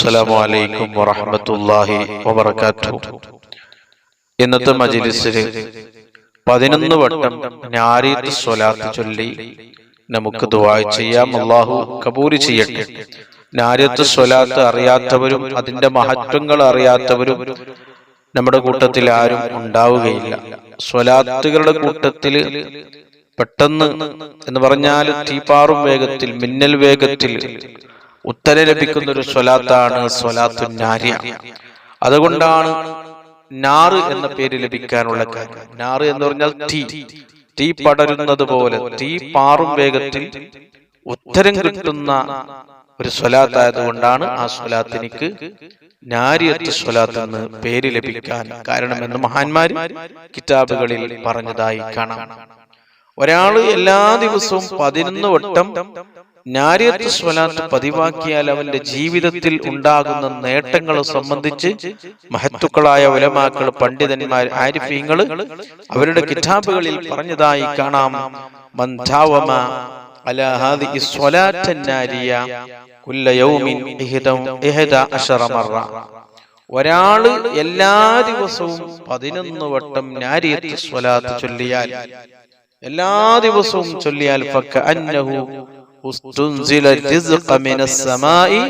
അസ്സലാമു അലൈക്കും വറഹ്മത്തുള്ളാഹി വബറകാതുഹു. ഇന്നത്തെ മജ്‌ലിസിൽ 11 വട്ടം നാരിയത്ത് സ്വലാത്ത് ചൊല്ലി നമുക്ക് ദുആ ചെയ്യാം. അല്ലാഹു കബൂൽ ചെയ്യട്ടെ. നാരിയത്ത് സ്വലാത്ത് അറിയാത്തവരും അതിന്റെ മഹത്വങ്ങൾ അറിയാത്തവരും നമ്മുടെ കൂട്ടത്തിൽ ആരും ഉണ്ടാവുകയില്ല. സ്വലാത്തുകളുടെ കൂട്ടത്തിൽ പെട്ടെന്ന് എന്ന് പറഞ്ഞാൽ തീപ്പാറും വേഗത്തിൽ, മിന്നൽ വേഗത്തിൽ ഉത്തരം ലഭിക്കുന്ന ഒരു സ്വലാത്താണ് സ്വലാത്തു നാരിയ. അതുകൊണ്ടാണ് നാറ് എന്ന പേര് ലഭിക്കാനുള്ള കാര്യം. നാറ് എന്ന് പറഞ്ഞാൽ തീ പടരുന്നത് പോലെ, തീ പാറും വേഗത്തിൽ ഉത്തരം കിട്ടുന്ന ഒരു സ്വലാത്തായതുകൊണ്ടാണ് ആ സ്വലാത്തിനിക്ക് നാരിയത്ത് സ്വലാത്ത് എന്ന് പേര് ലഭിക്കാൻ കാരണമെന്ന് മഹാന്മാര് കിതാബുകളിൽ പറഞ്ഞതായി കാണാം. ഒരാള് എല്ലാ ദിവസവും 11 വട്ടം നാരിയത്ത് സ്വലാത്ത് പതിവാക്കിയാൽ അവന്റെ ജീവിതത്തിൽ ഉണ്ടാകുന്ന നേട്ടങ്ങളെ സംബന്ധിച്ച് മഹത്തുക്കളായ ഉലമാക്കൾ, പണ്ഡിതന്മാർ, ആരിഫീങ്ങൾ അവരുടെ കിതാബുകളിൽ പറഞ്ഞതായി കാണാം. മൻ ദാവമ അലാ ഹാദിഹി സ്വലാത്ത് നാരിയ കുല്ല യൗമിൻ 11 മറ. ഒരാള് എല്ലാ ദിവസവും 11 വട്ടം നാരിയത്ത് സ്വലാത്ത് ചൊല്ലിയാൽ, എല്ലാ ദിവസവും ചൊല്ലിയാൽ ഫകഅന്നഹു ഉസ്തുൻസില റിസ്ഖ മിനസ് സമാഇ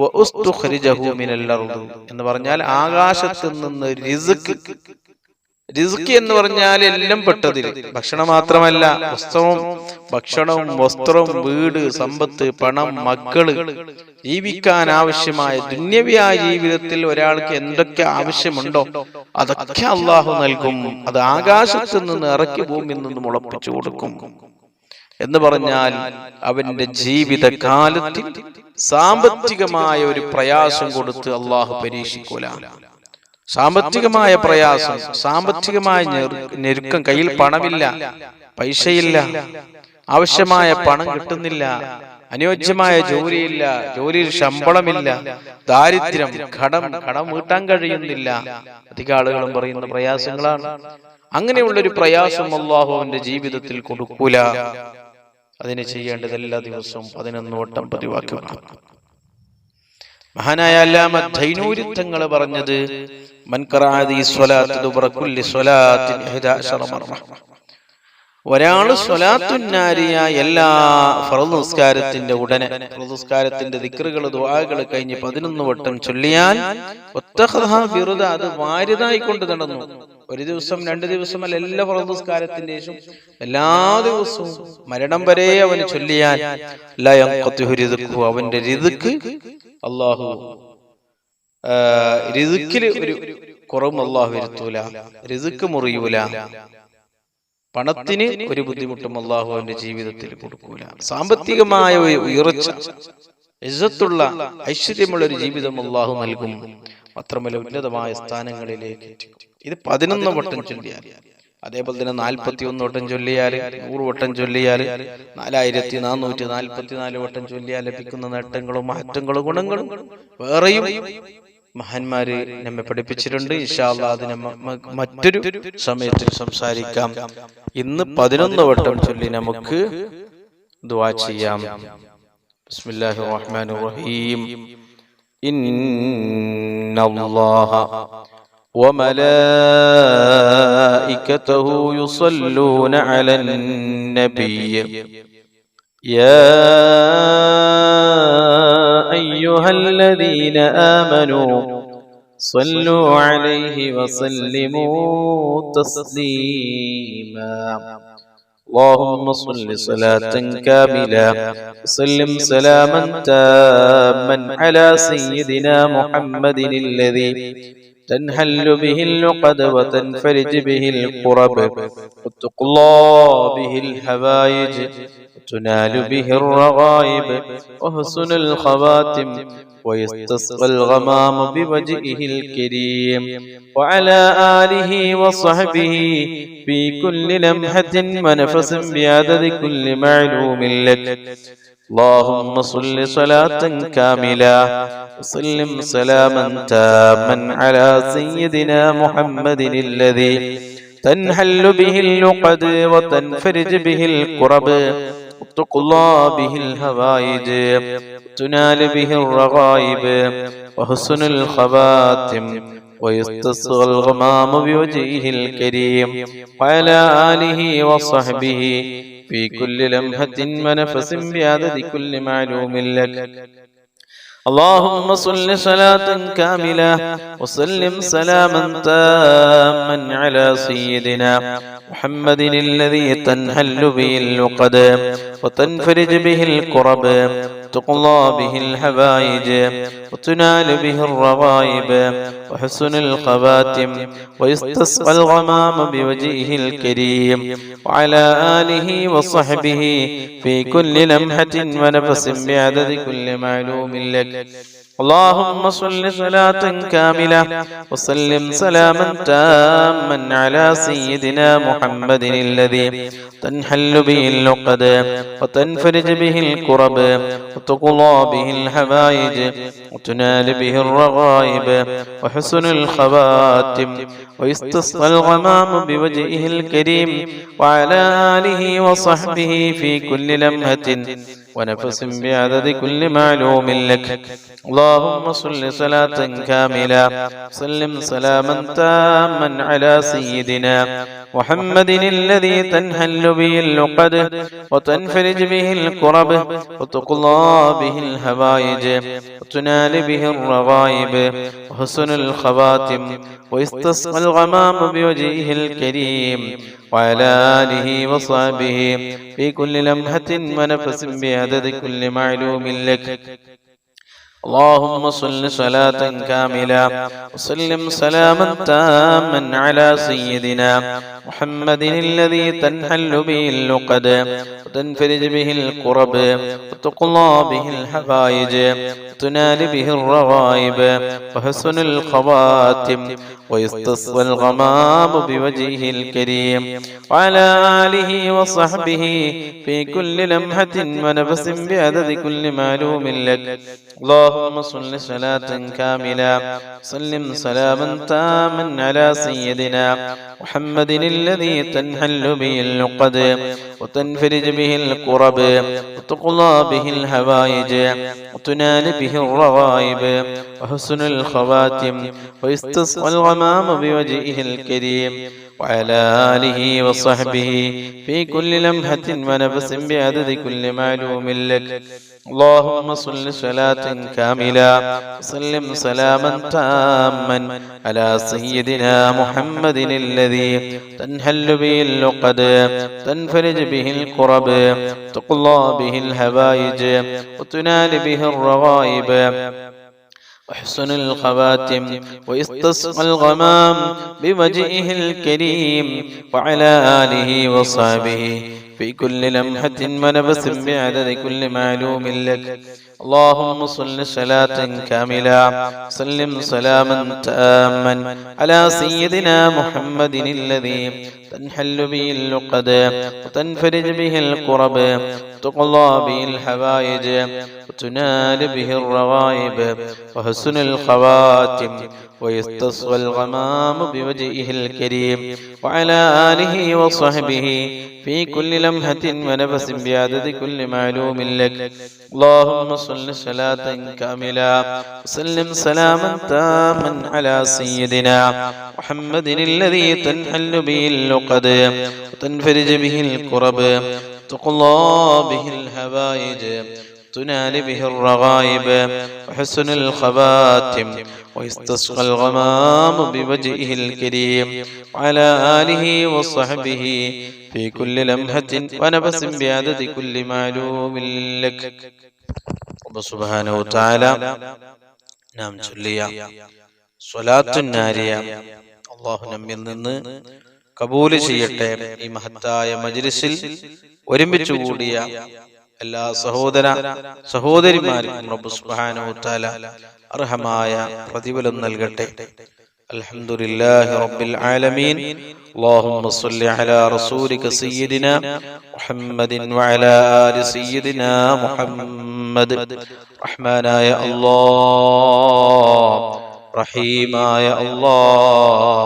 വഉസ്തുഖ്രിജഹു മിനൽ അർദ് എന്ന് പറഞ്ഞാൽ ആകാശത്ത് നിന്ന് റിസ്ക് എന്ന് പറഞ്ഞാൽ എല്ലാം പെട്ടതിൽ. ഭക്ഷണം മാത്രമല്ല, ഭക്ഷണവും വസ്ത്രവും വീട്, സമ്പത്ത്, പണം, മക്കള്, ജീവിക്കാൻ ആവശ്യമായ ദുന്യവിയായ ജീവിതത്തിൽ ഒരാൾക്ക് എന്തൊക്കെ ആവശ്യമുണ്ടോ അതൊക്കെ അള്ളാഹു നൽകും. അത് ആകാശത്ത് നിന്ന് ഇറക്കി ഭൂമിയിൽ നിന്ന് മുളപ്പിച്ചു കൊടുക്കും എന്ന് പറഞ്ഞാൽ അവന്റെ ജീവിതകാലത്തിൽ സാമ്പത്തികമായ ഒരു പ്രയാസം കൊടുത്ത് അള്ളാഹു പരീക്ഷിക്കൂല. സാമ്പത്തികമായ പ്രയാസം, സാമ്പത്തികമായ ഞെരുക്കം, കയ്യിൽ പണമില്ല, പൈസയില്ല, ആവശ്യമായ പണം കിട്ടുന്നില്ല, അനുയോജ്യമായ ജോലിയില്ല, ജോലിയിൽ ശമ്പളമില്ല, ദാരിദ്ര്യം, കടം വീട്ടാൻ കഴിയുന്നില്ല, അധിക ആളുകളും പറയുന്ന പ്രയാസങ്ങളാണ്. അങ്ങനെയുള്ളൊരു പ്രയാസം അല്ലാഹു അവന്റെ ജീവിതത്തിൽ കൊടുക്കൂല. അതിന് ചെയ്യേണ്ടത് എല്ലാ ദിവസവും 11 വട്ടം പതിവാക്കുക. മഹാനായ അല്ലാമ ദൈനൂരി തങ്ങൾ പറഞ്ഞത്, മൻ ഖറഅ സ്വലാത്ത് ദുബ്ര കുല്ലി സ്വലാത്തിൻ 11 മറ. ഒരാള് സ്വലാത്തു നാരിയ എല്ലാ ഫർദ് നിസ്കാരത്തിന്റെ ഉടനെ, ഫർദ് നിസ്കാരത്തിന്റെ ദിക്റുകൾ, ദുആകൾ കഴിഞ്ഞ് 11 വട്ടം ചൊല്ലിയാൽ വത്തഖദഹ ബിറുദ, അത് വാരിതായി കൊണ്ട് നടന്നു. ഒരു ദിവസം 2 ദിവസമല്ല, എല്ലാ ഫർദ് നിസ്കാരത്തിന്റെ ശേഷം എല്ലാ ദിവസവും മരണം വരെ അവന് ചൊല്ലിയാൽ ലാ യൻഖതിഹു റിസ്ഖു, അവന്റെ റിസ്ക് അല്ലാഹു റിസ്കിൽ ഒരു കുറവും അല്ലാഹു വരുത്തൂല, റിസ്ക് മുറിയൂല, പണത്തിന് ഒരു ബുദ്ധിമുട്ടും അല്ലാഹു അവന്റെ ജീവിതത്തിൽ കൊടുക്കൂല. സാമ്പത്തികമായ ഉയർച്ച, ഇസ്സത്തുള്ള, ഐശ്വര്യമുള്ള ഒരു ജീവിതം അല്ലാഹു നൽകും. മാത്രമല്ല ഉന്നതമായ സ്ഥാനങ്ങളിലേക്ക് എത്തിക്കും. ഇത് 11 വട്ടം ചൊല്ലിയാൽ, അതേപോലെ തന്നെ 41 വട്ടം ചൊല്ലിയാൽ, 100 വട്ടം ചൊല്ലിയാൽ, 4444 വട്ടം ചൊല്ലിയാൽ ലഭിക്കുന്ന നേട്ടങ്ങളും മഹത്വങ്ങളും ഗുണങ്ങളും വേറെയും മഹാന്മാര് നമ്മെ പഠിപ്പിച്ചിട്ടുണ്ട്. ഇൻഷാ അല്ലാഹ് അതിനെ മറ്റൊരു സമയത്തിൽ സംസാരിക്കാം. ഇന്ന് 11 വട്ടം ചൊല്ലി നമുക്ക് ദുആ ചെയ്യാം. ബിസ്മില്ലാഹിർ റഹ്മാനിർ റഹീം. ഇന്നല്ലാഹ وملائكته يصلون على النبي يا أيها الذين آمنوا صلوا عليه وسلموا تسليما اللهم صل صلاة كاملة وسلم سلاما تاما على سيدنا محمد الذي تنحل به اللقد وتنفرج به القرب وتقضى به الحوائج وتنال به الرغائب وحسن الخواتم ويستسقى الغمام بوجهه الكريم وعلى آله وصحبه في كل لمحة ونفس بعدد كل معلوم لك اللهم صل صلاة كاملة وسلم سلاما تاما على سيدنا محمد الذي تنحل به اللقد وتنفرج به الكرب وتقضى به الهوائج وتنال به الرغائب وحسن الخواتم ويستسقى الغمام بوجهه الكريم وعلى آله وصحبه في كل لمحة ونفس بعدد كل معلوم لك. اللهم صل صلاة كاملة وسلم سلاما تاما على سيدنا محمد الذي تنحل به اللقد وتنفرج به الكرب تقضى به الحوائج وتنال به الرغائب وحسن الخواتم ويستسقى الغمام بوجهه الكريم وعلى آله وصحبه في كل لمحة ونفس بعدد كل معلوم لك. اللهم صل صلاة كاملة وسلم سلاما تاما على سيدنا محمد الذي تنحل به اللقد وتنفرج به الكرب وتقضى به الحوائج وتنال به الرغائب وحسن الخواتم ويستسقى الغمام بوجهه الكريم وعلى آله وصحبه في كل لمحة ونفس بعدد كل معلوم لك. اللهم صل صلاة كاملة وسلم سلاما تاما على سيدنا محمد الذي تنحل به اللقد وتنفرج به الكرب وتقضى به الحوائج وتنال به الرغائب وحسن الخواتم ويستسقى الغمام بوجهه الكريم وعلى آله وصحبه في كل لمحة ونفس بعدد كل معلوم لك. اللهم صل صلاة كاملة وسلم سلاما تاما على سيدنا محمد الذي تنحل به اللقد وتنفرج به الكرب وتقضى به الحوائج وتنال به الرغائب وحسن الخواتم ويستسقى الغمام بوجهه الكريم وعلى آله وصحبه في كل لمحة ونفس بعدد كل معلوم لك. اللهم صل صلاة كاملة وسلم سلاما تاما على سيدنا محمد الذي تنحل به اللقد وتنفرج به الكرب وتقضى به الحوائج وتنال به الرغائب وحسن الخواتم ويستسقى الغمام بوجهه الكريم وعلى آله وصحبه في كل لمحة ونفس بعدد كل معلوم لك. اللهم صل صلاة كاملة وسلم سلاما تاما على سيدنا محمد الذي تنحل به اللقد تنفرج به الكرب تقضى به الحوائج وتنال به الرغائب وحسن الخواتم ويستسقى الغمام بوجهه الكريم وعلى آله وصحبه في كل لمحة ونفس بعدد كل معلوم لك. اللهم صل صلاة كاملة وسلم سلاما تاما على سيدنا محمد الذي تنحل به اللقد وتنفرج به الكرب وتقضى به الحوائج وتنال به الرغائب وحسن الخواتم ويستسقى الغمام بوجهه الكريم وعلى آله وصحبه في كل لمحة ونفس بعدد كل معلوم لك. اللهم صل صلاة كاملة وسلم سلاما تاما على سيدنا محمد الذي تنحل به اللقد وتنفرج به الكرب تقضى به الحوائج تنال به الرغائب وحسن الخواتم ويستسقى الغمام بوجهه الكريم وعلى آله وصحبه في كل لمحة ونفس بعدد كل معلوم لك. الله سبحانه وتعالى നാം ചൊല്ലിയ സ്വലാത്തുൻ നാരിയ അല്ലാഹു നമ്മിൽ നിന്ന് കബൂൽ ചെയ്യട്ടെ. ഈ മഹത്തായ മജ്ലിസിൽ ഒരുമിച്ച് കൂടിയ എല്ലാ സഹോദര സഹോദരിമാർക്കും റബ്ബ് സുബ്ഹാനഹു വ തആല അർഹമായ പ്രതിഫലം നൽകട്ടെ. അൽഹംദുലില്ലാഹി റബ്ബിൽ ആലമീൻ. اللهم صل على رسولك سيدنا محمد وعلى آل سيدنا محمد. റഹ്മാനായ അല്ലാഹ്, റഹീമായ അല്ലാഹ്,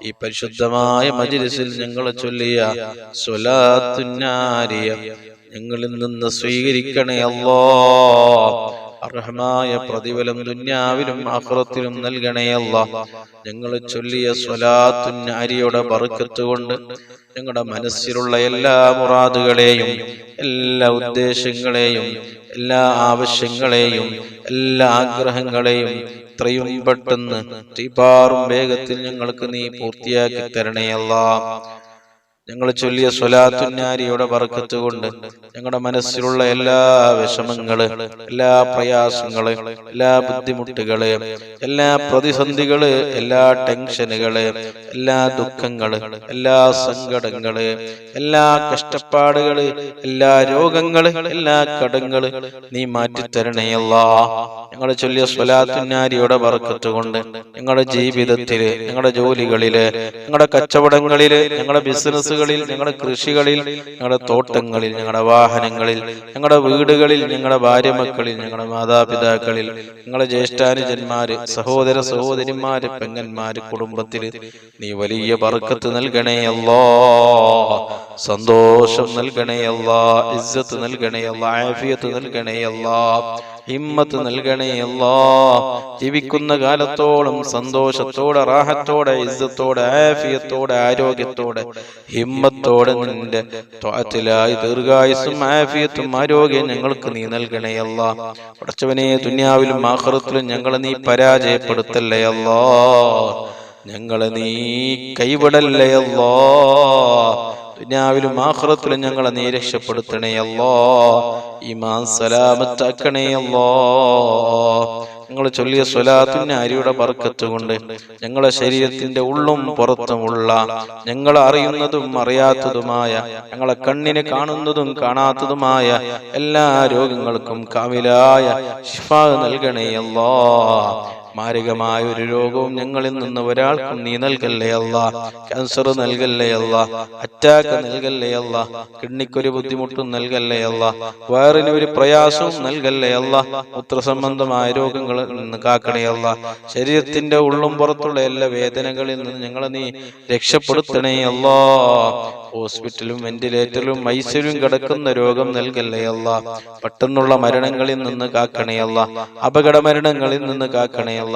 ഈ പരിശുദ്ധമായ മജ്ലിസിൽ ഞങ്ങൾ ചൊല്ലിയ സ്വലാത്തുൻ നാരിയ ഞങ്ങളിൽ നിന്ന് സ്വീകരിക്കണേ അല്ലാഹ്. അർഹമായ പ്രതിഫലം ദുനിയാവിലും ആഖിറത്തിലും നൽകണേ അല്ലാഹ്. ഞങ്ങൾ ചൊല്ലിയ സ്വലാത്തുൻ നാരിയുടെ ബർക്കത്ത് കൊണ്ട് ഞങ്ങളുടെ മനസ്സിലുള്ള എല്ലാ മുറാദുകളെയും, എല്ലാ ഉദ്ദേശങ്ങളെയും, എല്ലാ ആവശ്യങ്ങളെയും, എല്ലാ ആഗ്രഹങ്ങളെയും എത്രയും പെട്ടെന്ന് തീപാറും വേഗത്തിൽ ഞങ്ങൾക്ക് നീ പൂർത്തിയാക്കി തരണേ അല്ലാഹ്. ഞങ്ങൾ ചൊല്ലിയ സ്വലാത്തുൻ നാരിയുടെ ബർക്കത്ത് കൊണ്ട് ഞങ്ങളുടെ മനസ്സിലുള്ള എല്ലാ വിഷമങ്ങള്, എല്ലാ പ്രയാസങ്ങള്, എല്ലാ ബുദ്ധിമുട്ടുകള്, എല്ലാ പ്രതിസന്ധികള്, എല്ലാ ടെൻഷനുകള്, എല്ലാ ദുഃഖങ്ങള്, എല്ലാ സങ്കടങ്ങള്, എല്ലാ കഷ്ടപ്പാടുകള്, എല്ലാ രോഗങ്ങള്, എല്ലാ കടങ്ങള് നീ മാറ്റിത്തരണേ അല്ലാഹ്. ഞങ്ങൾ ചൊല്ലിയ സ്വലാത്തുൻ നാരിയുടെ ബർക്കത്ത് കൊണ്ട് ഞങ്ങളുടെ ജീവിതത്തില്, ഞങ്ങളുടെ ജോലികളില്, ഞങ്ങളുടെ കച്ചവടങ്ങളില്, ഞങ്ങളുടെ ബിസിനസ്, ഞങ്ങളുടെ കൃഷികളിൽ, ഞങ്ങളുടെ തോട്ടങ്ങളിൽ, ഞങ്ങളുടെ വാഹനങ്ങളിൽ, ഞങ്ങളുടെ വീടുകളിൽ, ഞങ്ങളുടെ ഭാര്യ മക്കളിൽ, ഞങ്ങളുടെ മാതാപിതാക്കളിൽ, ഞങ്ങളുടെ ജ്യേഷ്ഠാനുജന്മാര്, സഹോദര സഹോദരിമാര്, പെങ്ങന്മാര്, കുടുംബത്തില് നീ വലിയ ബർക്കത്ത് നൽകണേ അല്ലാഹ്. സന്തോഷം നൽകണേ അല്ലാഹ്. ഇസ്സത്ത് നൽകണേ അല്ലാഹ്. ആഫിയത്ത് നൽകണേ അല്ലാഹ്. ഹിമ്മത്ത് നൽകണേ അല്ലാഹ്. ജീവിക്കുന്ന കാലത്തോളം സന്തോഷത്തോടെ, റാഹത്തോടെ, ഇസ്സത്തോടെ, ആഫിയത്തോടെ, ആരോഗ്യത്തോടെ, ഹിമ്മത്തോടെ നിന്റെ ത്വഅത്തിലായി ദീർഘായുസ്സും ആഫിയത്തും ആരോഗ്യം ഞങ്ങൾക്ക് നീ നൽകണേ അല്ലാഹ്. പടച്ചവനെ, ദുനിയാവിലും ആഖിറത്തിലും ഞങ്ങളെ നീ പരാജയപ്പെടുത്തല്ലേ അല്ലാഹ്. ഞങ്ങളെ നീ കൈവിടല്ലേ അല്ലാഹ്. ദുനിയാവിലും ആഖിറത്തിലും ഞങ്ങളെ നീ രക്ഷപ്പെടുത്തണേ അല്ലാഹ്. ഈമാൻ സലാമത്താക്കണേ അല്ലാഹ്. ഞങ്ങൾ ചൊല്ലിയ സ്വലാത്തുൻ നാരിയുടെ ബർക്കത്ത് കൊണ്ട് ഞങ്ങളുടെ ശരീരത്തിന്റെ ഉള്ളും പുറത്തുമുള്ള, ഞങ്ങൾ അറിയുന്നതും അറിയാത്തതുമായ, ഞങ്ങളെ കണ്ണിന് കാണുന്നതും കാണാത്തതുമായ എല്ലാ രോഗങ്ങൾക്കും കാമിലായ ശിഫാ നൽകണേ അല്ലാഹ്. മാരകമായ ഒരു രോഗവും ഞങ്ങളിൽ നിന്ന് ഒരാൾക്കും നീ നൽകല്ലേ അല്ലാഹ്. ക്യാൻസർ നൽകല്ലേ അല്ലാഹ്. അറ്റാക്ക് നൽകല്ലേ അല്ലാഹ്. കിഡ്നിക്കൊരു ബുദ്ധിമുട്ടും നൽകല്ലേ അല്ലാഹ്. വയറിന് ഒരു പ്രയാസവും നൽകല്ലേ അല്ലാഹ്. മൂത്രസംബന്ധമായ രോഗങ്ങളിൽ നിന്ന് കാക്കണേ അല്ലാഹ്. ശരീരത്തിന്റെ ഉള്ളും പുറത്തുള്ള എല്ലാ വേദനകളിൽ നിന്ന് ഞങ്ങളെ നീ രക്ഷപ്പെടുത്തണേ അല്ലാഹ്. ഹോസ്പിറ്റലും വെന്റിലേറ്ററിലും ഐസിയുലും കിടക്കുന്ന രോഗം നൽകല്ലേ അല്ലാഹ്. പെട്ടെന്നുള്ള മരണങ്ങളിൽ നിന്ന് കാക്കണേ അല്ലാഹ്. അപകട മരണങ്ങളിൽ നിന്ന് കാക്കണേ അല്ലാഹ്.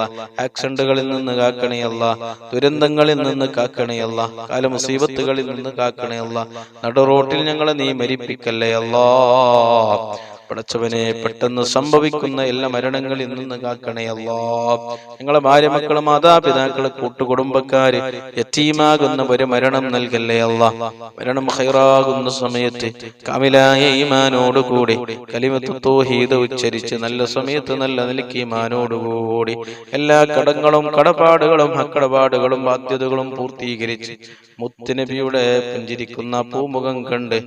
ആക്സിഡന്റുകളിൽ നിന്ന് കാക്കണേ അല്ലാഹ്. ദുരന്തങ്ങളിൽ നിന്ന് കാക്കണേ അല്ലാഹ്. കാലമുസീബത്തുകളിൽ നിന്ന് കാക്കണേ അല്ലാഹ്. നടുറോട്ടിൽ ഞങ്ങളെ നീ മരിപ്പിക്കല്ലേ അല്ലാഹ്. പടച്ചവനെ, പെട്ടെന്ന് സംഭവിക്കുന്ന എല്ലാ മരണങ്ങളിൽ നിന്ന് കാക്കണേ അല്ലാഹ്. ഞങ്ങളെ ഭാര്യ മക്കള്, മാതാപിതാക്കള്, കൂട്ടുകുടുംബക്കാര് യതീമാകുന്ന ഒരു മരണം നൽകല്ലേ അല്ലാഹ്. മരണം ഖൈറാകുന്ന സമയത്ത് കാമിലായ ഈമാനോടുകൂടി കലിമത്ത് തൗഹീദ് ഉച്ചരിച്ച് നല്ല സമയത്ത് നല്ല നിലയ്ക്ക് ഈമാനോടുകൂടി എല്ലാ കടങ്ങളും കടപ്പാടുകളും അക്കടപാടുകളും ബാധ്യതകളും പൂർത്തീകരിച്ച് മുത്തുനബിയുടെ പുഞ്ചിരിക്കുന്ന പൂമുഖം കണ്ട്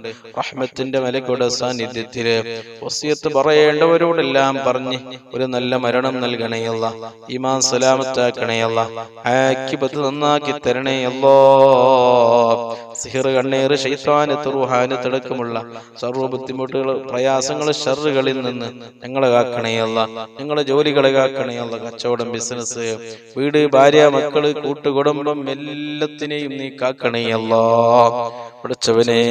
റഹ്മത്തിന്റെ മലക്കുടെ സാന്നിധ്യത്തില് വസിയത്ത് പറയേണ്ടവരോടെല്ലാം പറഞ്ഞ് ഒരു നല്ല മരണം നൽകണേ അല്ലാഹ്. ഈമാൻ സലാമത്താക്കണേ അല്ലാഹ്. ആഖിബത്ത് നന്നാക്കി തരണേ അല്ലാഹ്. സിഹർ, കണ്ണീർ, ശൈത്താനത്ത്, റൂഹാനത്ത് അടക്കമുള്ള സർവ്വ ബുദ്ധിമുട്ടുകൾ, പ്രയാസങ്ങൾ, ശർറുകളിൽ നിന്ന് ഞങ്ങളെ കാക്കണേ അല്ലാഹ്. ഞങ്ങളെ ജോലികളെ കാക്കണേ അല്ലാഹ്. കച്ചവടം, ബിസിനസ്, വീട്, ഭാര്യ, മക്കള്, കൂട്ടുകുടുംബം എല്ലാത്തിനെയും നീ കാക്കണേ അല്ലാഹ്. പഠിച്ചവനെ,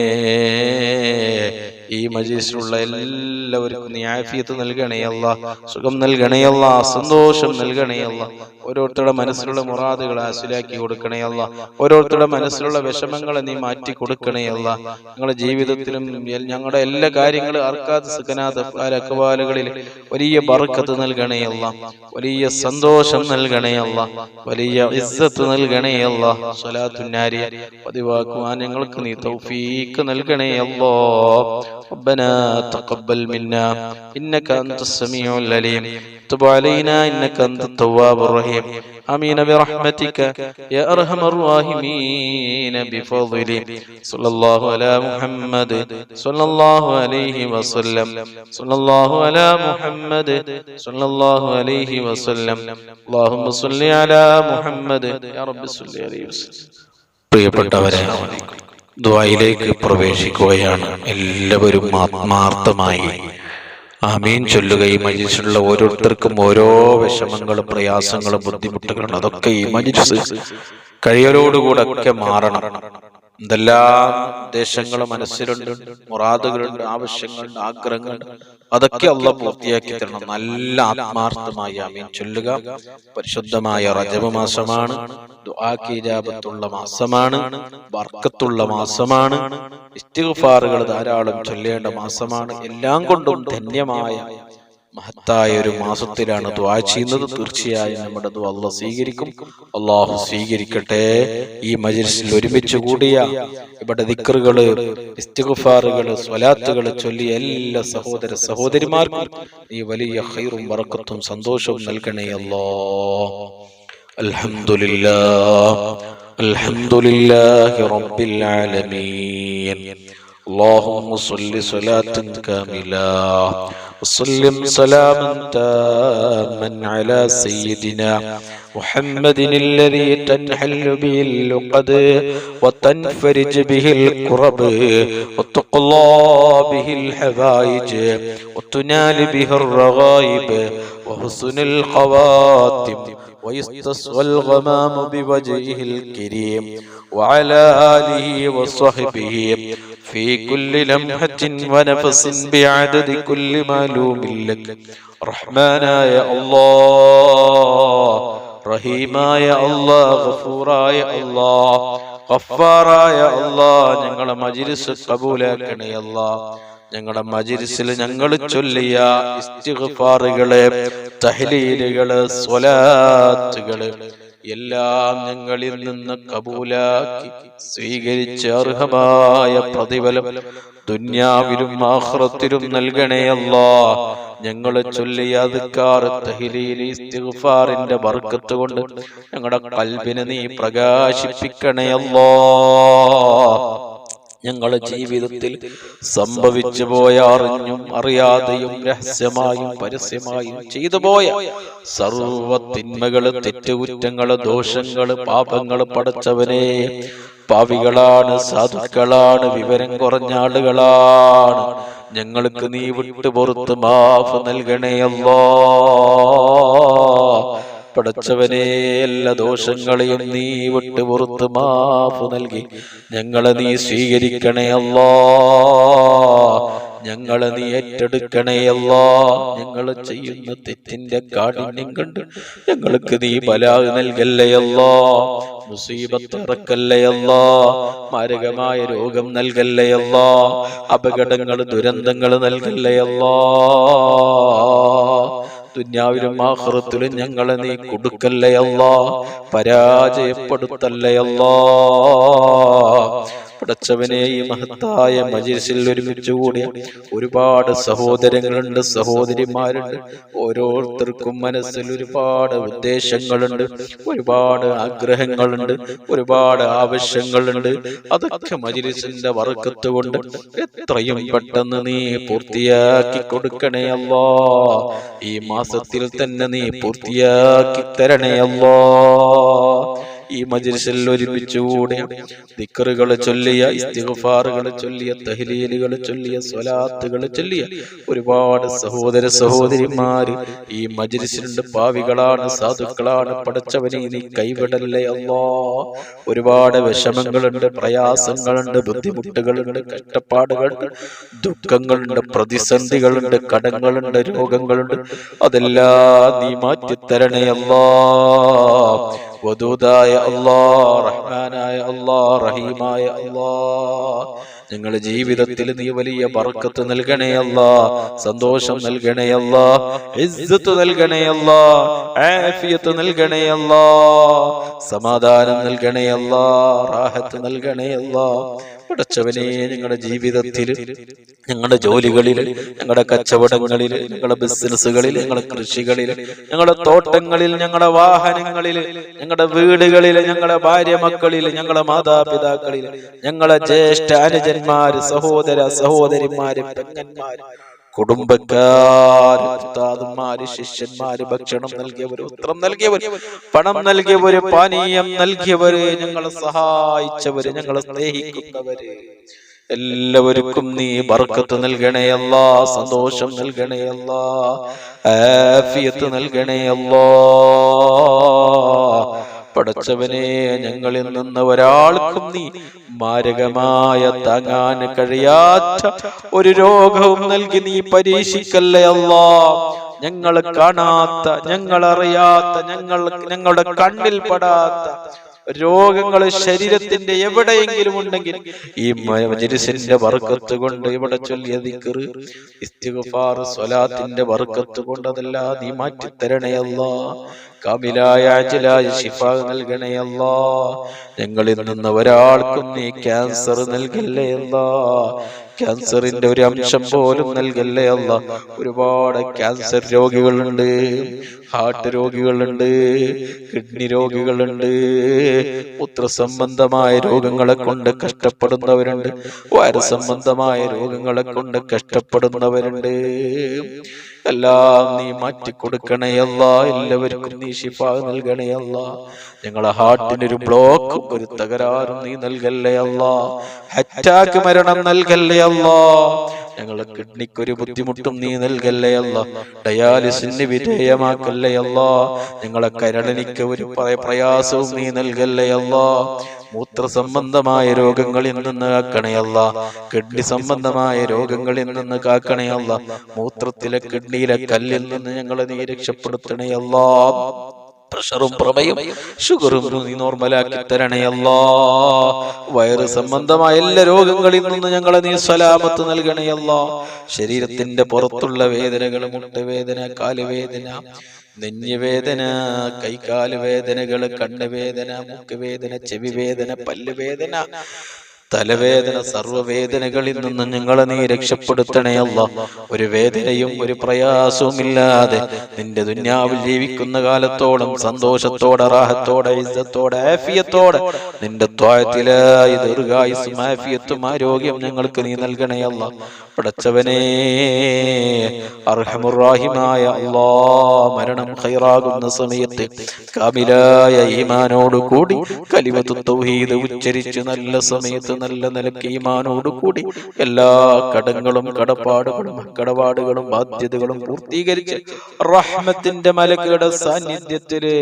ഈ മജ്‌ലിസിലുള്ള എല്ലാവർക്കും നീ ആഫിയത്ത് നൽകണേ അല്ലാഹ്. സുഖം നൽകണേ അല്ലാഹ്. സന്തോഷം നൽകണേ അല്ലാഹ്. ഓരോരുത്തരുടെ മനസ്സിലുള്ള മുറാദുകൾ ഹാസിലാക്കി കൊടുക്കണേ അല്ലാഹ്. ഓരോരുത്തരുടെ മനസ്സിലുള്ള വിഷമങ്ങളെ നീ മാറ്റി കൊടുക്കണേ അല്ലാഹ്. ഞങ്ങളുടെ ജീവിതത്തിലും ഞങ്ങളുടെ എല്ലാ കാര്യങ്ങളും അർക്കാത്ത് സുഖനാഥ് അക്വാലുകളിൽ വലിയ ബർക്കത്ത് നൽകണേ അല്ലാഹ്. വലിയ സന്തോഷം നൽകണേ അല്ലാഹ്. വലിയ ഇസ്സത്ത് നൽകണേ അല്ലാഹ്. സ്വലാത്തുൻ നാരിയ പതിവാക്കുവാൻ ഞങ്ങൾക്ക് നീ തൗഫീഖ് നൽകണേ അല്ലാഹ്. ربنا تقبل منا إنك أنت السميع العليم تب علينا إنك أنت التواب الرحيم آمين برحمتك يا أرحم الراحمين بفضله صلى الله على محمد صلى الله عليه وسلم صلى الله على محمد صلى الله عليه وسلم اللهم صل على محمد يا رب صل عليه وسلم. പ്രിയപ്പെട്ടവരെ, ദുആയിലേക്ക് പ്രവേശിക്കുകയാണ്. എല്ലാവരും ആത്മാർത്ഥമായി ആമീൻ ചൊല്ലുകയും മജ്‌ലിസിലുള്ള ഓരോരുത്തർക്കും ഓരോ വിഷമങ്ങളും പ്രയാസങ്ങളും ബുദ്ധിമുട്ടുകളും അതൊക്കെ ഈ മജ്‌ലിസ് കഴിയലോടുകൂടെ ഒക്കെ മാറണം. എന്തെല്ലാം ഉദ്ദേശങ്ങൾ മനസ്സിലുണ്ട്, മുറാദുകളുണ്ട്, ആവശ്യങ്ങളുണ്ട്, ആഗ്രഹങ്ങളുണ്ട്, അതൊക്കെ അള്ളാഹ് പൂർത്തിയാക്കി തരണം. നല്ല ആത്മാർത്ഥമായി ആമീൻ ചൊല്ലുക. പരിശുദ്ധമായ റജബ് മാസമാണ്, ദുആക്ക് ഇജാബത്തുള്ള മാസമാണ്, ബർക്കത്തുള്ള മാസമാണ്, ഇസ്തിഗ്ഫാറുകൾ ധാരാളം ചൊല്ലേണ്ട മാസമാണ്. എല്ലാം കൊണ്ടും ധന്യമായ മഹത്തായ ഒരു മാസത്തിലാണ് ദുആ ചെയ്യുന്നത്. തീർച്ചയായും നമ്മുടെ ദുആ അല്ലാഹ് സ്വീകരിക്കും. അല്ലാഹു സ്വീകരിക്കട്ടെ. ഈ മജ്ലിസിൽ ഒരുമിച്ച് കൂടിയ ഇവിടെ ദിക്റുകള്, ഇസ്തിഗ്ഫാറുകള്, സ്വലാത്തുകൾ ചൊല്ലിയ എല്ലാ സഹോദര സഹോദരിമാർക്കും ഈ വലിയ ഖൈറും ബറക്കത്തും സന്തോഷവും നൽകണേ അല്ലാഹ്. അൽഹംദുലില്ലാഹ് അൽഹംദുലില്ലാഹി റബ്ബിൽ ആലമീൻ. اللهم صل صلاة كاملة وسلم سلاما تاما على سيدنا محمد الذي تنحل به اللقد وتنفرج به الكرب وتقضى به الحوائج وتنال به الرغائب وحسن الخواتم ويستسقى الغمام بوجهه الكريم وعلى آله وصحبه في كل لمحة ونفس بعدد كل معلوم لك. رحمانا يا الله، رحيما يا الله، غفورا يا الله، غفارا يا الله. ഞങ്ങളുടെ മജ്‌ലിസ് കബൂലാക്കണേ അല്ലാഹ്. ഞങ്ങളുടെ മജ്‌ലിസിൽ ഞങ്ങൾ ചൊല്ലിയ ഇസ്തിഗ്ഫാറുകളെ, തഹ്ലീലുകളെ, സ്വലാത്തുകളെ എല്ലാം ഞങ്ങളിൽ നിന്ന് കബൂലാക്കി സ്വീകരിച്ച് അർഹമായ പ്രതിഫലം ദുനിയാവിലും ആഖിറത്തിലും നൽകണേ അല്ലാഹ്. ഞങ്ങൾ ചൊല്ലിയ അദ്കാർ, തഹ്ലീൽ, ഇസ്തിഗ്ഫാറിന്റെ ബർക്കത്ത് കൊണ്ട് ഞങ്ങളുടെ ഖൽബിനെ നീ പ്രകാശിപ്പിക്കണേ അല്ലാഹ്. ഞങ്ങളുടെ ജീവിതത്തിൽ സംഭവിച്ചു പോയ, അറിഞ്ഞും അറിയാതെയും രഹസ്യമായും പരസ്യമായും ചെയ്തു പോയ സർവ്വ തിന്മകള്, തെറ്റുകുറ്റങ്ങള്, ദോഷങ്ങള്, പാപങ്ങള് പടച്ചവനെ, പാവികളാണ്, സാധുക്കളാണ്, വിവരം കുറഞ്ഞ ആളുകളാണ്. ഞങ്ങൾക്ക് നീ വിട്ടുപുറത്ത് മാഫ് നൽകണേ അല്ലാഹ്. പടച്ചവനെ, എല്ലാ ദോഷങ്ങളെയും നീ വിട്ടുപുറത്ത് മാഫ് നൽകി ഞങ്ങളെ നീ സ്വീകരിക്കണേ അല്ലാഹ്. ഞങ്ങളെ നീ ഏറ്റെടുക്കണേ അല്ലാഹ്. ഞങ്ങൾ ചെയ്യുന്ന തെറ്റിന്റെ കാഠിന്യം കണ്ട് ഞങ്ങൾക്ക് നീ ബലാ നൽകല്ലേ അല്ലാഹ്. മുസീബത്ത് ഇറക്കല്ലേ അല്ലാഹ്. മാരകമായ രോഗം നൽകല്ലേ അല്ലാഹ്. അപകടങ്ങൾ, ദുരന്തങ്ങൾ നൽകല്ലേ അല്ലാഹ്. ദുനിയാവിലും ആഖിറത്തിലും ഞങ്ങളെ നീ കൊടുക്കല്ലേ അല്ലാഹ്. പരാജയപ്പെടുത്തല്ലേ അല്ലാഹ്. പടച്ചവനെ, ഈ മഹത്തായ മജ്‌ലിസിൽ ഒരുമിച്ച് കൂടിയ ഒരുപാട് സഹോദരങ്ങളുണ്ട്, സഹോദരിമാരുണ്ട്. ഓരോരുത്തർക്കും മനസ്സിൽ ഒരുപാട് ഉദ്ദേശങ്ങളുണ്ട്, ഒരുപാട് ആഗ്രഹങ്ങളുണ്ട്, ഒരുപാട് ആവശ്യങ്ങളുണ്ട്. അതൊക്കെ മജ്‌ലിസിന്റെ ബർക്കത്ത് കൊണ്ട് എത്രയും പെട്ടെന്ന് നീ പൂർത്തിയാക്കി കൊടുക്കണേ അല്ലാഹ്. ഈ മാസത്തിൽ തന്നെ നീ പൂർത്തിയാക്കി തരണേ അല്ലാഹ്. ഈ മജ്‌ലിസിൽ ഒരുമിച്ച് കൂടിയ ദിക്റുകൾ ചൊല്ലിയ, ഇസ്തിഗ്ഫാറുകൾ ചൊല്ലിയ, തഹ്ലീലുകൾ ചൊല്ലിയ, സ്വലാത്തുകൾ ചൊല്ലിയ ഒരുപാട് സഹോദര സഹോദരിമാര് ഈ മജ്‌ലിസിലുണ്ട്. പാവികളാണ്, സാധുക്കളാണ്. പടച്ചവനെ, നീ കൈവിടല്ലേ അല്ലാഹ്. ഒരുപാട് വിഷമങ്ങളുണ്ട്, പ്രയാസങ്ങളുണ്ട്, ബുദ്ധിമുട്ടുകളുണ്ട്, കഷ്ടപ്പാടുകളുണ്ട്, ദുഃഖങ്ങളുണ്ട്, പ്രതിസന്ധികളുണ്ട്, കടങ്ങളുണ്ട്, രോഗങ്ങളുണ്ട്. അതെല്ലാം നീ മാറ്റിത്തരണേ അല്ലാഹ്. വദൂദായ അല്ലാഹ്, റഹ്മാനായ അല്ലാഹ്, റഹീമായ അല്ലാഹ്. ഞങ്ങളുടെ ജീവിതത്തിൽ നീ വലിയ ബർക്കത്ത് നൽകണേ അല്ലാഹ്. സന്തോഷം നൽകണേ അല്ലാഹ്. ഇസ്സത്ത് നൽകണേ അല്ലാഹ്. ആഫിയത്ത് നൽകണേ അല്ലാഹ്. സമാധാനം നൽകണേ അല്ലാഹ്. റാഹത്ത് നൽകണേ അല്ലാഹ്. പടച്ചവനെ, ഞങ്ങളുടെ ജീവിതത്തിൽ, ഞങ്ങളുടെ ജോലികളിൽ, ഞങ്ങളുടെ കച്ചവടങ്ങളിൽ, ഞങ്ങളുടെ ബിസിനസ്സുകളിൽ, ഞങ്ങളുടെ കൃഷികളിൽ, ഞങ്ങളുടെ തോട്ടങ്ങളിൽ, ഞങ്ങളുടെ വാഹനങ്ങളിൽ, ഞങ്ങളുടെ വീടുകളിൽ, ഞങ്ങളുടെ ഭാര്യ മക്കളിൽ, ഞങ്ങളുടെ മാതാപിതാക്കളിൽ, ഞങ്ങളുടെ ജ്യേഷ്ഠ അനുജന്മാര്, സഹോദര സഹോദരിമാര്, പെങ്ങന്മാര്, കുടുംബക്കാര്, ഉസ്താദുമാര്, ശിഷ്യന്മാര്, ഭക്ഷണം നൽകിയവര്, വസ്ത്രം നൽകിയവര്, പണം നൽകിയവര്, പാനീയം നൽകിയവര്, ഞങ്ങളെ സഹായിച്ചവര്, ഞങ്ങളെ സ്നേഹിക്കുന്നവര്, എല്ലാവർക്കും നീ ബർക്കത്ത് നൽകണേ അല്ലാഹ്. സന്തോഷം നൽകണേ അല്ലാഹ്. ആഫിയത്ത് നൽകണേ അല്ലാഹ്. പടച്ചവനെ, ഞങ്ങളിൽ നിന്ന് ഒരാൾക്കും നീ മാരകമായ താങ്ങാൻ കഴിയാത്ത ഒരു രോഗവും നൽകി നീ പരീക്ഷിക്കല്ലേ അല്ലാ. ഞങ്ങൾ കാണാത്ത, ഞങ്ങൾ അറിയാത്ത, ഞങ്ങളുടെ കണ്ണിൽ പെടാത്ത രോഗങ്ങൾ ശരീരത്തിന്റെ എവിടെയെങ്കിലും ഉണ്ടെങ്കിൽ ഈ മജ്‌ലിസിന്റെ ബർക്കത്ത് കൊണ്ട്, ഇവിടെ ചൊല്ലിയ ദിക്ർ, ഇസ്തിഗ്ഫാർ, സ്വലാത്തിന്റെ ബർക്കത്ത് കൊണ്ട് അതെല്ലാം നീ മാറ്റി തരണേ അല്ലാ. കാമിലായ അജ്ലായ ശിഫ നൽകണേ അല്ലാ. ഞങ്ങളിൽ നിന്ന് ഒരാൾക്കും നീ ക്യാൻസർ നൽകല്ലേ അല്ലാ. ക്യാൻസറിന്റെ ഒരു അംശം പോലും നൽകല്ലേ അല്ലാ. ഒരുപാട് ക്യാൻസർ രോഗികളുണ്ട്, ഹാർട്ട് രോഗികളുണ്ട്, കിഡ്നി രോഗികളുണ്ട്, മൂത്രസംബന്ധമായ രോഗങ്ങളെ കൊണ്ട് കഷ്ടപ്പെടുന്നവരുണ്ട്, വയറ് സംബന്ധമായ രോഗങ്ങളെ കൊണ്ട് കഷ്ടപ്പെടുന്നവരുണ്ട്. എല്ലാം നീ മാറ്റിക്കൊടുക്കണേ അല്ലാ. എല്ലാവർക്കും നീ ശിഫ നൽകണേ അല്ലാ. ഞങ്ങളെ ഹാർട്ടിനൊരു ബ്ലോക്കും ഒരു തകരാറും നീ നൽകല്ലേ അല്ലാ. അറ്റാക്ക് മരണം നൽകല്ലേ അല്ലാ. ഞങ്ങളെ കിഡ്നിക്കൊരു ബുദ്ധിമുട്ടും നീ നൽകല്ലേ അല്ലാ. ഡയാലിസിന് വിധേയമാക്കല്ലേ അല്ലാ. ഞങ്ങളെ കരളിനിക്ക് ഒരു പ്രയാസവും നീ നൽകല്ലേ അല്ലാ. മൂത്ര സംബന്ധമായ രോഗങ്ങളിൽ നിന്ന് കാക്കണേ അല്ലാ. കിഡ്നി സംബന്ധമായ രോഗങ്ങളിൽ നിന്ന് കാക്കണേ അല്ലാ. മൂത്രത്തിലെ കിഡ്നിയിലെ കല്ലിൽ നിന്ന് ഞങ്ങളെ നീ രക്ഷപ്പെടുത്തണേ അല്ലാ. പ്രഷറും പ്രമേയും ഷുഗറും നീ നോർമലാക്കി തരണേ അല്ലാ. വയറ് സംബന്ധമായ എല്ലാ രോഗങ്ങളിൽ നിന്ന് ഞങ്ങളെ നീ സലാമത്ത് നൽകണേ അല്ലാ. ശരീരത്തിന്റെ പുറത്തുള്ള വേദനകൾ, മുട്ടുവേദന, കാലുവേദന, നെഞ്ഞുവേദന, കൈകാല് വേദനകൾ, കണ്ണുവേദന, മൂക്കുവേദന, ചെവിവേദന, പല്ലുവേദന, തലവേദന, സർവ്വവേദനകളിൽ നിന്നും ഞങ്ങളെ നീ രക്ഷപ്പെടുത്തണേ അല്ലാ. ഒരു വേദനയും ഒരു പ്രയാസവും ഇല്ലാതെ നിന്റെ ദുനിയാവിൽ ജീവിക്കുന്ന കാലത്തോളം സന്തോഷത്തോടെ, റാഹത്തോടെ, ഇസ്സത്തോടെ, ആഫിയത്തോടെ നിന്റെ ത്വാഅത്തിലായി ദീർഘായുസ്സും ആഫിയത്തും ആരോഗ്യം ഞങ്ങൾക്ക് നീ നൽകണേ അല്ലാ. പടച്ചവനേ, അർഹമുർ റഹീമായ അല്ലാ, മരണം ഖൈറാകുന്ന സമയത്ത് കാമിലായ ഈമാനോട് കൂടി കലിമത്തു തൗഹീദ് ഉച്ചരിച്ച് നല്ല സമയത്ത് നല്ല നിലയ്ക്ക് ഈമാനോട് കൂടി എല്ലാ കടങ്ങളും കടപാടുകളും ബാധ്യതകളും പൂർത്തീകരിച്ച് റഹ്മത്തിന്റെ മലക്കുകളുടെ സാന്നിധ്യത്തില്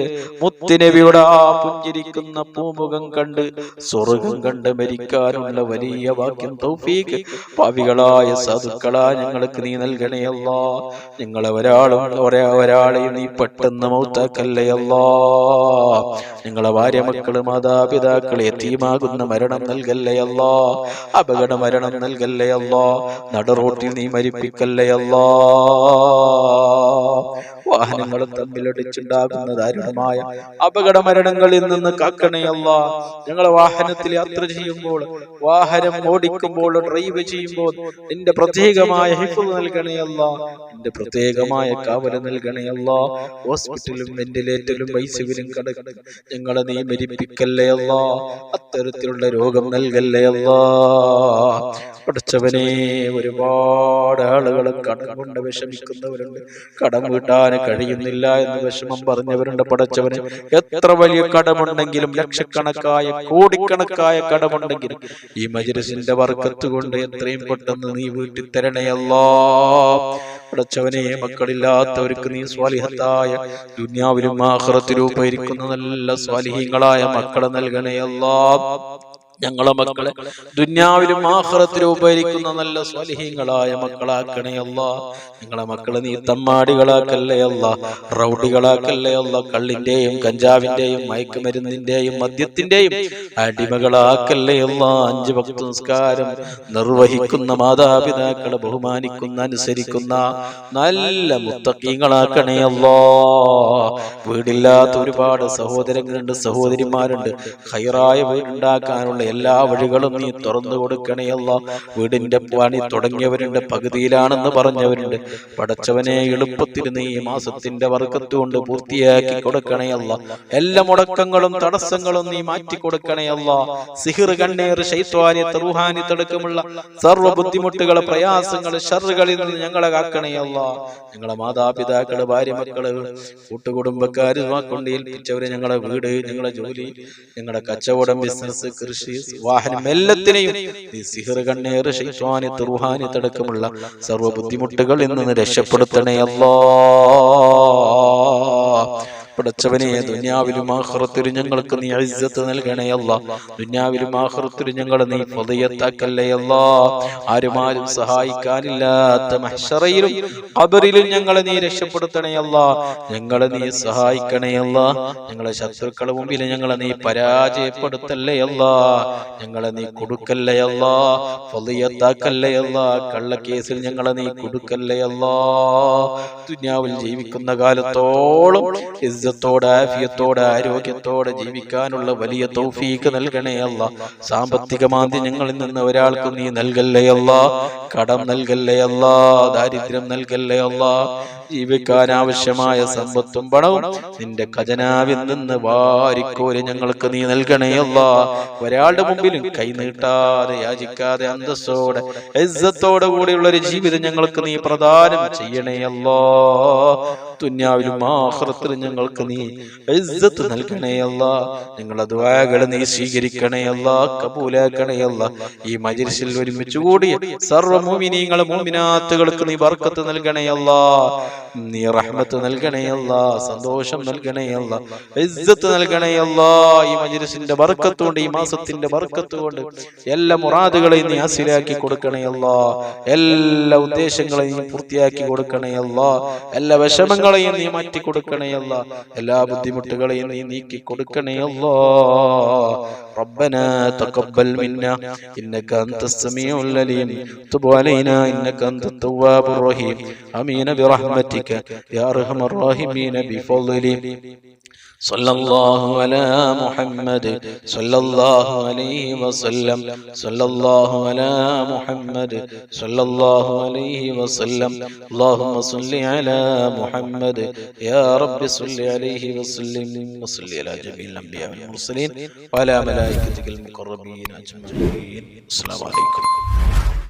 മുത്തുനബിയുടെ ആ പുഞ്ചിരിക്കുന്ന പൂമുഖം കണ്ട് സ്വർഗ്ഗം കണ്ട് മരിക്കാനുള്ള വലിയ ഭാഗ്യം തൗഫീഖ് പാവികളായ സാധുക്കളാ ഞങ്ങൾക്ക് നീ നൽകണേ അല്ലാ. ഞങ്ങളെ ഒരാളെയും നീ പെട്ടെന്ന് മൗത്താക്കല്ലേ അല്ലാ. ഞങ്ങളെ ഭാര്യ, മക്കള്, മാതാപിതാക്കളെ യതീമാകുന്ന മരണം നൽകല്ലേ അല്ലാ. അപകട മരണം നൽകല്ലേ അല്ലാ. നടുറോട്ടിൽ നീ മരിപ്പിക്കല്ലേ അല്ലാ. വാഹനങ്ങൾ തമ്മിലടിച്ചുണ്ടാകുന്ന ദാരുണമായ അപകട മരണങ്ങളിൽ നിന്ന് കാക്കണേ അല്ലാ. ഞങ്ങളെ വാഹനത്തിൽ യാത്ര ചെയ്യുമ്പോൾ, വാഹനം ഓടിക്കുമ്പോൾ, ഡ്രൈവ് ചെയ്യുമ്പോൾ നിന്റെ പ്രത്യേകമായ ഹിഫ്ള് നൽകണേ അല്ലാ. നിന്റെ പ്രത്യേകമായ കാവല് നൽകണേ അല്ലാ. ഹോസ്പിറ്റലും വെന്റിലേറ്ററിലും ഐസിയുവിലും കിടക്കുന്ന ഞങ്ങളെ നീ മരിപ്പിക്കല്ലേ അല്ലാ. അത്തരത്തിലുള്ള രോഗം നൽകല്ലേ അല്ലാ. പഠിച്ചവനെ, ഒരുപാട് ആളുകൾ കടം കൊണ്ട് വിഷമിക്കുന്നവരുണ്ട്, കടം വീട്ടാൻ കഴിയുന്നില്ല എന്ന് വിഷമം പറഞ്ഞവരുണ്ട്. പഠിച്ചവന് എത്ര വലിയ കടമുണ്ടെങ്കിലും, ലക്ഷക്കണക്കായ കോടിക്കണക്കായ കടമുണ്ടെങ്കിലും ഈ മജ്‌ലിസിന്റെ ബർക്കത്ത് കൊണ്ട് എത്രയും പെട്ടെന്ന് നീ വീട്ടി തരണേ അല്ലാ. പഠിച്ചവനെ, മക്കളില്ലാത്തവർക്ക് നീ സ്വാലിഹത്തായ ദുനിയാവിലും ആഖിറത്തിലും ഉപകരിക്കുന്ന നല്ല സ്വാലിഹീങ്ങളായ മക്കളെ നൽകണേ അല്ലാ. ഞങ്ങളെ മക്കളെ ദുനിയാവിലും ആഖിറത്തിലും ഉപകരിക്കുന്ന നല്ല സ്വാലിഹീങ്ങളായ മക്കളാക്കണേ അല്ലാ. ഞങ്ങളെ മക്കളെ നീ തമ്മാടികളാക്കല്ലേ അല്ലാ, റൗഡികളാക്കല്ലേ അല്ലാ. കള്ളിന്റെയും കഞ്ചാവിന്റെയും മയക്കുമരുന്നിന്റെയും മദ്യത്തിന്റെയും അടിമകളാക്കല്ലേ അല്ലാ. 5 വക്ത് നിസ്കാരം നിർവഹിക്കുന്ന, മാതാപിതാക്കളെ ബഹുമാനിക്കുന്ന, അനുസരിക്കുന്ന നല്ല മുത്തഖീങ്ങളാക്കണേ അല്ലാ. വീടില്ലാത്ത ഒരുപാട് സഹോദരങ്ങളുണ്ട്, സഹോദരിമാരുണ്ട്. ഖൈറായ വീടുണ്ടാക്കാനുള്ള എല്ലാ വഴികളും നീ തുറന്നു കൊടുക്കണേ അല്ലാ. വീടിന്റെ പണി തുടങ്ങിയവരുണ്ട്, പകുതിയിലാണെന്ന് പറഞ്ഞവരുണ്ട്. പടച്ചവനെ, എളുപ്പത്തിൽ നീ ഈ മാസത്തിന്റെ ബർക്കത്ത് കൊണ്ട് പൂർത്തിയാക്കി കൊടുക്കണേ അല്ലാ. എല്ലാ മുടക്കങ്ങളും തടസ്സങ്ങളും നീ മാറ്റി കൊടുക്കണേ അല്ലാ. സിഹിർ, കണ്ണീർ, ശൈത്വാനിയത്ത്, റൂഹാനിയത്ത് അടക്കമുള്ള സർവ്വ ബുദ്ധിമുട്ടുകളെ, പ്രയാസങ്ങൾ, ശർറുകളിൽ നിന്ന് ഞങ്ങളെ കാക്കണേ അല്ലാ. ഞങ്ങളെ മാതാപിതാക്കള്, ഭാര്യ, മക്കള്, കൂട്ടുകുടുംബക്കാര് കൊണ്ട് ഏൽപ്പിച്ചവരെ, ഞങ്ങളെ വീട്, ഞങ്ങളെ ജോലി, ഞങ്ങളുടെ കച്ചവടം, ബിസിനസ്, കൃഷി, വാഹനം, എല്ലാത്തിനെയും നീ സിഹിർ, കണ്ണീർ, ശൈത്വാനിയത്ത്, റൂഹാനിയത്ത് അടക്കമുള്ള സർവ്വ ബുദ്ധിമുട്ടുകളിൽ നിന്ന് രക്ഷപ്പെടുത്തണേ അല്ലാ. പടച്ചവനെ ദുനിയാവിലും ആഖിറത്തിലും ഞങ്ങൾക്ക് നീ ഇസ്സത്ത് നൽകണേ അല്ലാ. ദുനിയാവിലും ആഖിറത്തിലും ഞങ്ങളെ നീ ഫളിയത്താക്കല്ലേ അല്ലാ. ആരും സഹായിക്കാനില്ലാത്ത മഹ്ശറയിലും ഖബറിലും ഞങ്ങളെ നീ രക്ഷപ്പെടുത്തണേ അല്ലാ. ഞങ്ങളെ നീ സഹായിക്കണേ അല്ലാ. ഞങ്ങളെ ശത്രുക്കളുടെ മുമ്പിൽ ഞങ്ങളെ നീ പരാജയപ്പെടുത്തല്ലേ അല്ലാ. ഞങ്ങളെ നീ കൊടുക്കല്ലേ അല്ലാ. ഫളിയത്താക്കല്ലേ അല്ലാ. കള്ളക്കേസിൽ ഞങ്ങളെ നീ കൊടുക്കല്ലേ അല്ലാ. ദുനിയാവിൽ ജീവിക്കുന്ന കാലത്തോളം ഇസ്സത്തോടെ ആഫിയത്തോടെ ആരോഗ്യത്തോടെ ജീവിക്കാനുള്ള വലിയ തൗഫീഖ് നൽകണേ അല്ലാ. സാമ്പത്തിക മാന്ദ്യം ഞങ്ങളിൽ നിന്ന് ഒരാൾക്കും നീ നൽകല്ലേ അല്ലാ. കടം നൽകല്ലേ അല്ലാ. ദാരിദ്ര്യം നൽകല്ലേ അല്ലാ. ജീവിക്കാൻ ആവശ്യമായ സമ്പത്തും പണവും നിന്റെ ഖജനാവിൽ നിന്ന് വാരിക്കോരി ഞങ്ങൾക്ക് നീ നൽകണേ അല്ലാ. ഒരാളുടെ മുമ്പിലും കൈ നീട്ടാതെ യാചിക്കാതെ അന്തസ്സോടെ ഇസ്സത്തോടെ കൂടിയുള്ള ഒരു ജീവിതം ഞങ്ങൾക്ക് നീ പ്രദാനം ചെയ്യണേ അല്ലാ. ദുനിയാവിലും ആഖിറത്തിലും ഞങ്ങൾക്ക് നീ ഇസ്സത്ത് നൽകണേ അല്ലാ. ഞങ്ങളുടെ ദുആകളെ നീ സ്വീകരിക്കണേ അല്ലാ. കബൂലാക്കണേ അല്ലാ. ഈ മജ്‌ലിസിൽ ഒരുമിച്ച് കൂടിയ സർവ്വ മുഅ്മിനീങ്ങളെ മുഅ്മിനാത്തുകൾക്ക് നീ ബർക്കത്ത് നൽകണേ അല്ലാ. നീ റഹ്മത്ത് നൽകണേ അല്ലാ. സന്തോഷം നൽകണേ അല്ലാ. ഇസ്സത്ത് നൽകണേ അല്ലാ. ഈ മജ്‌ലിസിന്റെ ബർക്കത്ത് കൊണ്ട്, ഈ മാസത്തിന്റെ ബർക്കത്ത് കൊണ്ട് എല്ലാ മുറാദുകളെയും നീ ഹാസിലാക്കി കൊടുക്കണേ അല്ലാ. എല്ലാ ഉദ്ദേശങ്ങളെയും നീ പൂർത്തിയാക്കി കൊടുക്കണേ അല്ലാ. എല്ലാ വിഷമങ്ങളെയും നീ മാറ്റി കൊടുക്കണേ അല്ലാ. എല്ലാ ബുദ്ധിമുട്ടുകളെയും നീ നീക്കി കൊടുക്കണേ അല്ലാ. ربنا تقبل منا إنك أنت السميع العليم تب علينا إنك أنت التواب الرحيم آمين برحمتك يا أرحم الراحمين بفضلك صلى الله على محمد صلى الله عليه وسلم صلى الله على محمد صلى الله عليه وسلم اللهم صل على محمد يا رب صل عليه وسلم وصل على جميع الأنبياء والمرسلين وعلى ملائكتك المقربين أجمعين. السلام عليكم.